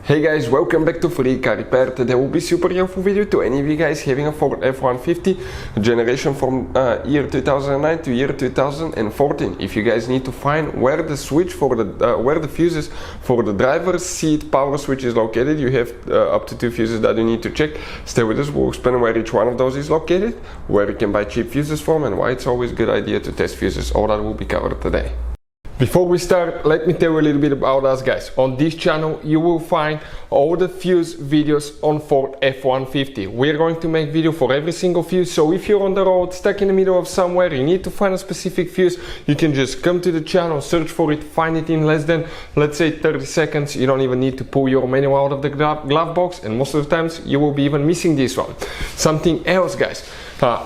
Hey guys, welcome back to Free Car Repair. Today will be super helpful video to any of you guys having a Ford F-150 generation from year 2009 to year 2014. If you guys need to find where the switch for the where the fuses for the driver's seat power switch is located, you have up to 2 fuses that you need to check. Stay with us, we'll explain where each one of those is located, where you can buy cheap fuses from, and why it's always a good idea to test fuses. All that will be covered today. Before we start, let me tell you a little bit about us, guys. On this channel you will find all the fuse videos on Ford F-150. We're going to make video for every single fuse, so if you're on the road, stuck in the middle of somewhere, you need to find a specific fuse, you can just come to the channel, search for it, find it in less than, let's say, 30 seconds. You don't even need to pull your manual out of the glove box, and most of the times you will be even missing this one. Something else, guys,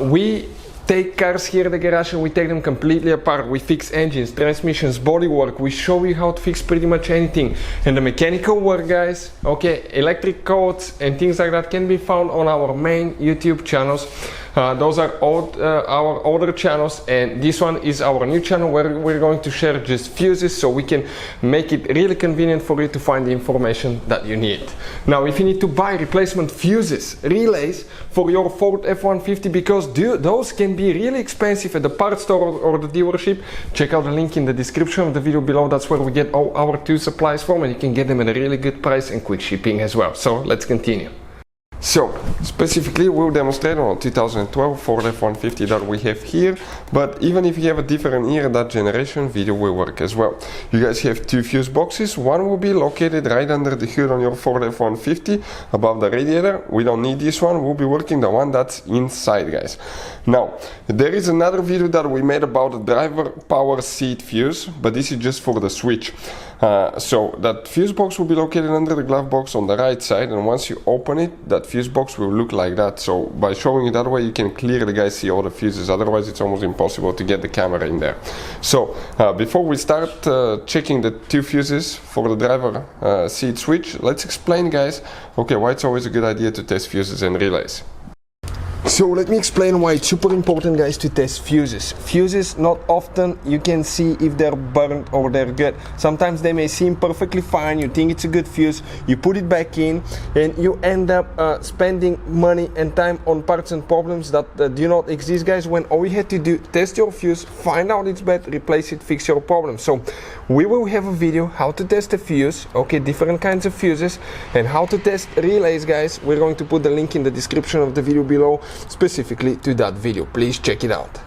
we take cars here at the garage and we take them completely apart. We fix engines, transmissions, bodywork. We show you how to fix pretty much anything. And the mechanical work, guys, okay, electric codes and things like that can be found on our main YouTube channels. Those are our older channels, and this one is our new channel where we're going to share just fuses, so we can make it really convenient for you to find the information that you need. Now, if you need to buy replacement fuses, relays for your Ford F-150, because those can be really expensive at the parts store or the dealership, check out the link in the description of the video below. That's where we get all our tool supplies from, and you can get them at a really good price and quick shipping as well. So let's continue. So, specifically we'll demonstrate on 2012 Ford F-150 that we have here, but even if you have a different year, that generation video will work as well. You guys have 2 fuse boxes. One will be located right under the hood on your Ford F-150 above the radiator. We don't need this one, we'll be working the one that's inside, guys. Now, there is another video that we made about the driver power seat fuse, but this is just for the switch. So that fuse box will be located under the glove box on the right side, and once you open it, that fuse box will look like that. So by showing it that way, you can clearly, guys, see all the fuses. Otherwise it's almost impossible to get the camera in there. So before we start checking the 2 fuses for the driver seat switch, let's explain, guys, okay, why it's always a good idea to test fuses and relays. So let me explain why it's super important, guys, to test fuses. Fuses, not often you can see if they're burnt or they're good. Sometimes they may seem perfectly fine, you think it's a good fuse, you put it back in, and you end up spending money and time on parts and problems that do not exist, guys, when all you had to do, test your fuse, find out it's bad, replace it, fix your problem. So we will have a video how to test a fuse, okay, different kinds of fuses, and how to test relays, guys. We're going to put the link in the description of the video below, specifically to that video. Please check it out.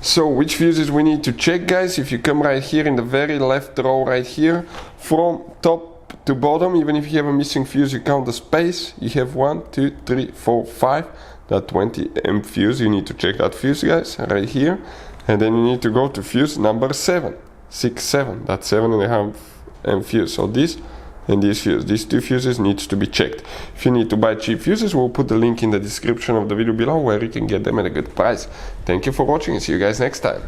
So which fuses we need to check, guys? If you come right here in the very left row right here, from top to bottom, even if you have a missing fuse, you count the space. You have 1, 2, 3, 4, 5, that 20 amp fuse. You need to check that fuse, guys, right here. And then you need to go to fuse number 7, 6, 7, that's 7.5 amp fuse. So this and this fuse, these 2 fuses needs to be checked. If you need to buy cheap fuses, we'll put the link in the description of the video below where you can get them at a good price. Thank you for watching and see you guys next time.